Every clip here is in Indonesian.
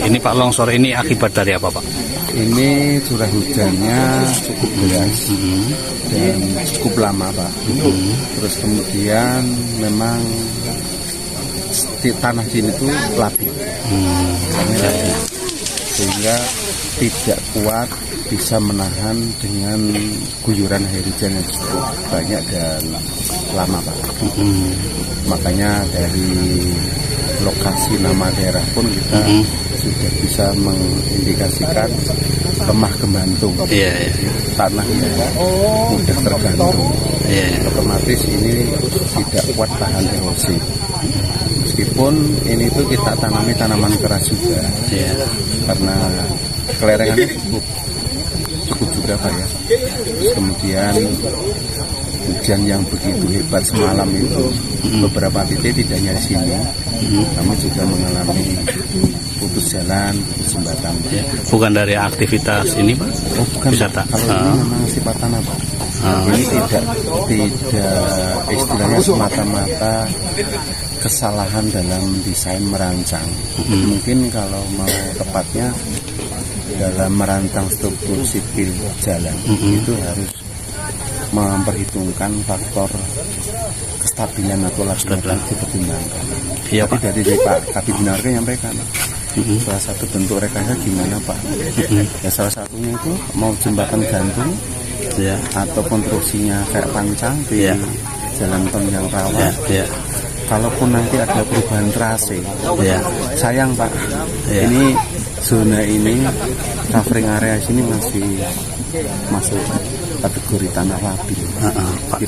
Ini Pak, longsor ini akibat dari apa Pak? Ini curah hujannya cukup deras dan cukup lama Pak. Terus kemudian memang tanah sini tuh labil, sehingga tidak kuat bisa menahan dengan guyuran air hujan yang cukup banyak dan lama Pak. Makanya dari lokasi nama daerah pun kita sudah bisa mengindikasikan lemah gemantung, tanahnya mudah tergantung, otomatis ini tidak kuat tahan erosi. Meskipun ini tuh kita tanami tanaman keras juga, karena kelerengannya cukup juga Pak ya. Terus kemudian hujan yang begitu hebat semalam itu beberapa titik tidak hanya di sini, kami juga mengalami putus jalan, putus jembatan. Bukan dari aktivitas ini Pak? Oh bukan, wisata. Kalau ini memang sifat tanah Pak. Ini tidak istilahnya semata-mata kesalahan dalam desain merancang. Mungkin kalau mau tepatnya dalam merancang struktur sipil jalan itu harus memperhitungkan faktor kestabilan atau labilitas dipertimbangkan. Tapi dari Pak Kabid Binarka menyampaikan salah satu bentuk rekayasa gimana Pak? Ya salah satunya itu mau jembatan gantung atau konstruksinya kayak pancang di jalan tol yang rawan. Kalaupun nanti ada perubahan trase, sayang Pak, ini zona ini covering area sini masih masuk kategori tanah labil. Pak,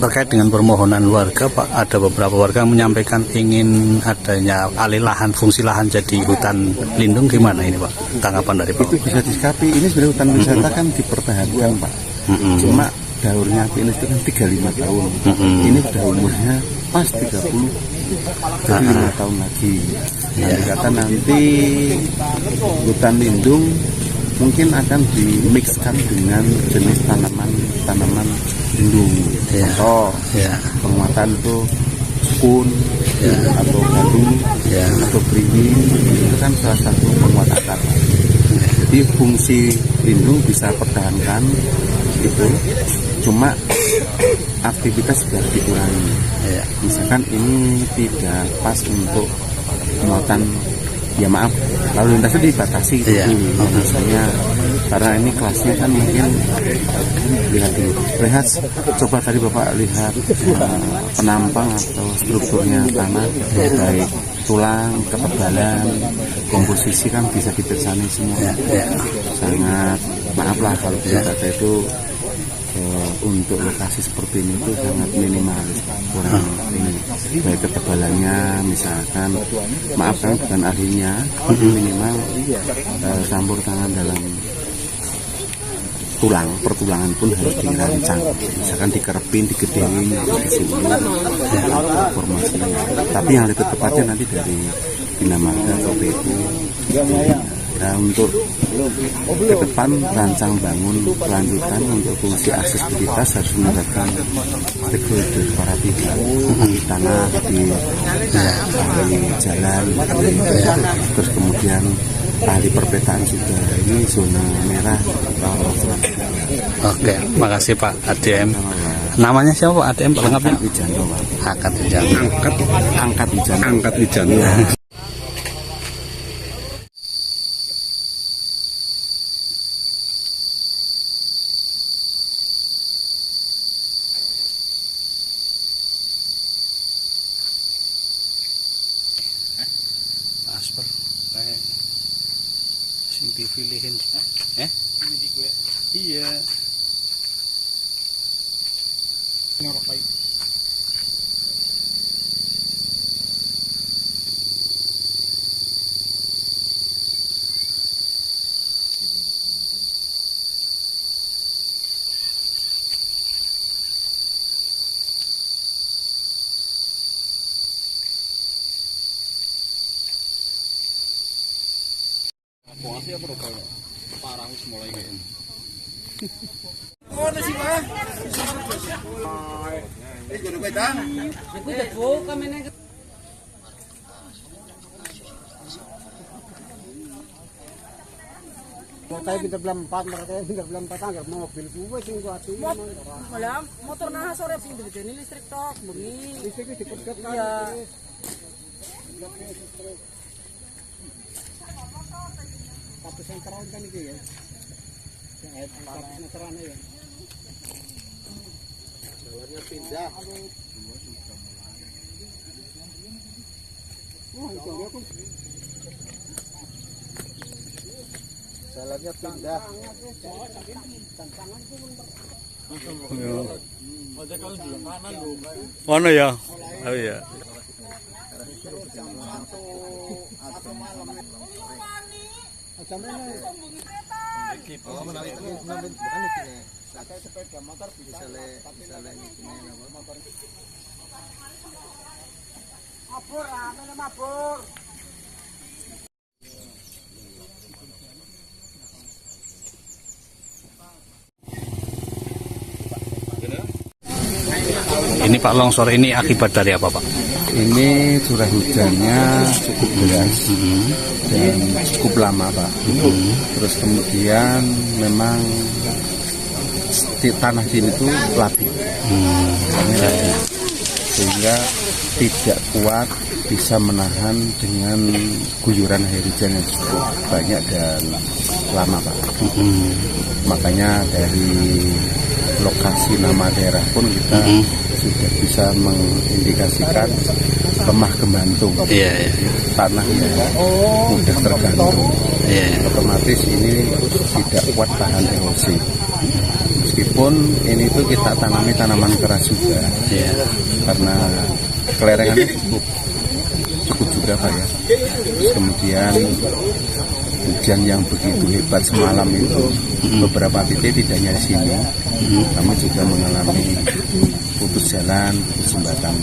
terkait dengan permohonan warga Pak, ada beberapa warga yang menyampaikan ingin adanya alih lahan, fungsi lahan jadi hutan lindung, gimana ini Pak? Tanggapan dari Pak? Itu bisa disikapi, ini sebenarnya hutan wisata kan dipertahankan Pak. Cuma daurnya pinus itu kan 35 tahun. Ini udah umurnya pas 30, jadi 5 tahun lagi. Dikata nanti hutan lindung mungkin akan dimixkan dengan jenis tanaman lindung. Contoh penguatan itu sukun atau gadung atau beringin, itu kan salah satu penguatan tanah. Jadi fungsi lindung bisa pertahankan itu, cuma aktivitas sudah dikurangi. Misalkan ini tidak pas untuk penguatan, ya maaf, lalu lintasnya dibatasi gitu. Misalnya karena ini kelasnya kan mungkin lihat coba tadi Bapak lihat penampang atau strukturnya tanah, baik tulang, ketebalan, komposisi kan bisa dipersani semua. Sangat maaf lah kalau kita itu untuk lokasi seperti ini itu sangat minimalis, kurang ini, baik ketebalannya misalkan, maaf kan bukan ahlinya, minimal campur tangan dalam tulang, pertulangan pun harus dirancang, misalkan dikerepin, digedein, disulur, formasinya. Tapi yang lebih tepatnya nanti dari Bina Marga atau PU. Nah, untuk ke depan rancang bangun kelanjutan untuk fungsi aksesibilitas harus melibatkan stakeholder, para pihak, di tanah, di jalan, terus kemudian ahli perpetaan juga. Ini zona merah kalau Oke, makasih Pak ADM. Namanya siapa Pak ADM lengkapnya? Wijanto Pak. Angkat Wijanto. Asper kayak sing dipilihin iya ngapain Puasnya apa udah kayak parah mulai kayak ini. Oh, nasi Pak. Ini kudu betang. Aku udah buka meneh. Katanya pinter belam 4, katanya pinter belam 4 anggar mobil gue sing gua asli. Malam motor nah sore sing ini listrik tok bengi. Listrik iki dipedhot kan. Iya. Tapi sing terang kan iki ya. Saya tapi terane ya. Jalannya pindah. Jalannya pindah. Mana ya? Oh iya. Sepeda motor bisa mabur. Ini Pak, longsor ini akibat dari apa Pak? Ini curah hujannya cukup deras dan cukup lama Pak. Terus kemudian memang tanah sini itu labil, sehingga tidak kuat bisa menahan dengan guyuran air hujan yang cukup banyak dan lama Pak. Makanya dari lokasi nama daerah pun kita sudah bisa mengindikasikan lemah gembantung, tanahnya mudah tergantung, otomatis ini tidak kuat tahan erosi. Meskipun ini tuh kita tanami tanaman keras juga, karena kelerengannya cukup juga Pak ya. Terus kemudian hujan yang begitu hebat semalam itu beberapa titik tidak hanya di sini, kami juga mengalami putus jalan, putus jembatan.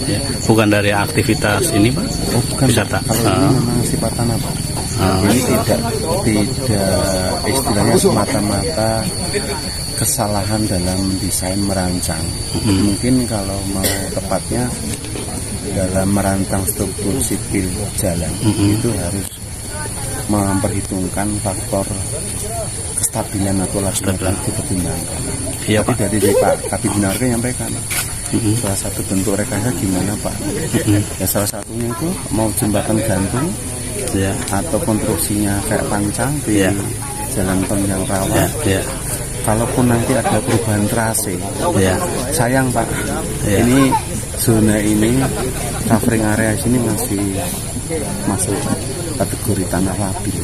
Bukan dari aktivitas ini Pak? Oh bukan, wisata. Kalau ini memang sifat tanah Pak. Ini tidak istilahnya semata-mata kesalahan dalam desain merancang. Mungkin kalau mau tepatnya dalam merancang struktur sipil jalan itu harus memperhitungkan faktor kestabilan atau labilitas dipertimbangkan. Iya, Tapi dari Pak Kabid Binarga menyampaikan salah satu bentuk rekayasa gimana Pak? Ya salah satunya itu mau jembatan gantung atau konstruksinya kayak pancang di jalan tol yang rawan. Kalaupun nanti ada perubahan trase, sayang Pak, ini zona ini covering area sini masih masuk kategori tanah labil.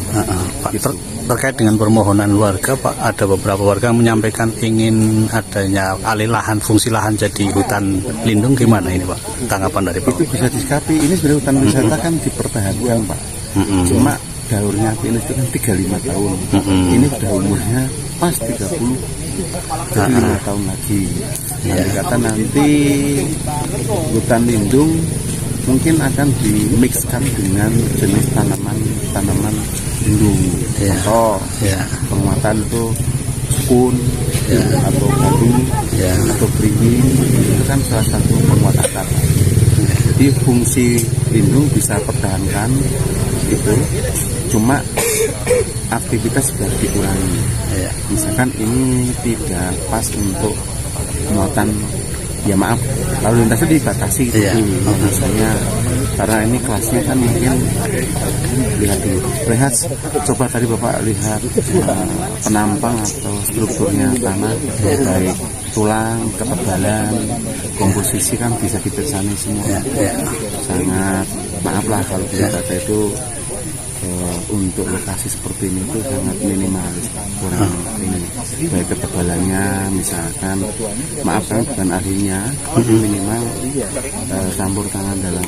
Pak, terkait dengan permohonan warga Pak, ada beberapa warga yang menyampaikan ingin adanya alih lahan, fungsi lahan jadi hutan lindung, gimana ini Pak? Tanggapan dari Pak? Itu bisa disikapi, ini sebenarnya hutan wisata kan dipertahankan Pak. Cuma daurnya pinus itu kan 35 tahun. Ini sudah umurnya pas 30 jadi 5 tahun lagi. Kata nanti hutan lindung mungkin akan dimixkan dengan jenis tanaman lindung. Contoh penguatan itu sukun atau gadu atau beringin, itu kan salah satu penguatan tanah. Jadi fungsi lindung bisa pertahankan itu, cuma aktivitas sudah dikurangi. Misalkan ini tidak pas untuk muatan, ya maaf, lalu lintasnya dibatasi misalnya, karena ini kelasnya kan mungkin lihat dulu. Lihat, coba tadi Bapak lihat penampang atau strukturnya tanah, baik tulang, ketebalan, komposisi kan bisa dipersani semua. Sangat maaf lah kalau kita itu untuk lokasi seperti ini itu sangat minimalis, kurang ini, baik ketebalannya misalkan, maaf kan bukan ahlinya, minimal campur tangan dalam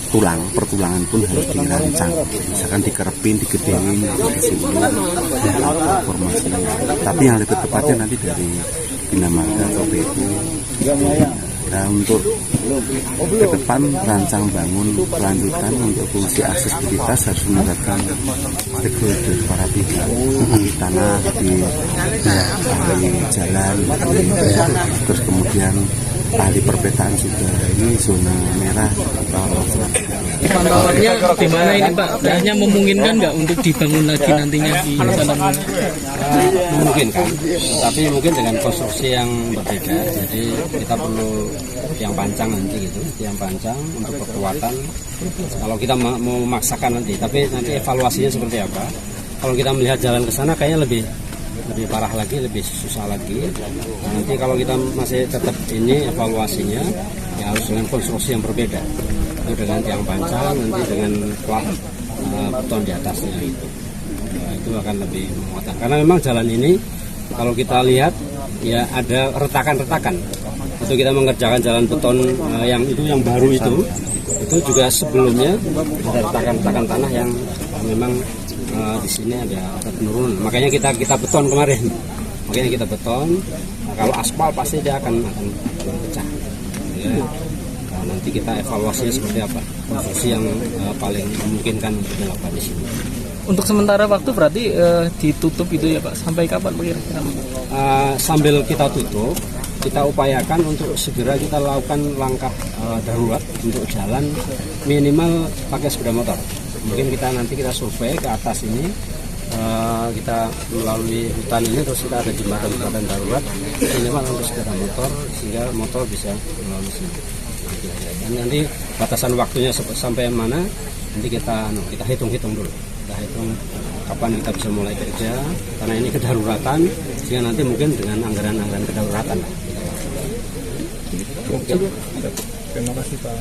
tulang, pertulangan pun harus dirancang, misalkan dikerepin, digedein, dikasih formasinya. Tapi yang lebih tepatnya nanti dari Bina Marga atau PU. Nah, untuk ke depan rancang bangun kelanjutan untuk fungsi aksesibilitas harus melibatkan stakeholder, para pihak, di tanah, di ahli jalan, terus kemudian ahli perpetaan juga. Ini zona merah atau pantauannya di mana ini Pak? Kayaknya memungkinkan nggak untuk dibangun lagi nantinya di hutan ini? Memungkinkan, tapi mungkin dengan konstruksi yang berbeda. Jadi kita perlu tiang pancang nanti gitu, tiang pancang untuk kekuatan. Kalau kita mau memaksakan nanti, tapi nanti evaluasinya seperti apa? Kalau kita melihat jalan ke sana kayaknya lebih parah lagi, lebih susah lagi. Nah, nanti kalau kita masih tetap ini evaluasinya ya harus dengan konstruksi yang berbeda. Itu dengan tiang pancang, nanti dengan plat beton di atasnya itu. Nah, itu akan lebih menguatkan. Karena memang jalan ini kalau kita lihat ya ada retakan-retakan. Itu kita mengerjakan jalan beton yang baru itu juga sebelumnya ada retakan-retakan tanah yang memang di sini ada penurunan. Makanya kita beton kemarin. Makanya kita beton. Nah, kalau aspal pasti dia akan pecah. Ya. Nah, nanti kita evaluasinya seperti apa. Konstruksi yang paling memungkinkan untuk dilakukan di sini. Untuk sementara waktu berarti ditutup itu ya Pak. Sampai kapan Pak kira-kira? Sambil kita tutup, kita upayakan untuk segera kita lakukan langkah darurat untuk jalan minimal pakai sepeda motor. Mungkin nanti kita survei ke atas ini, kita melalui hutan ini terus kita ada jembatan darurat minimal untuk sepeda motor sehingga motor bisa melalui sini. Dan nanti batasan waktunya sampai mana nanti kita hitung dulu. Kita hitung kapan kita bisa mulai kerja karena ini kedaruratan sehingga nanti mungkin dengan anggaran kedaruratan. Terima kasih Pak.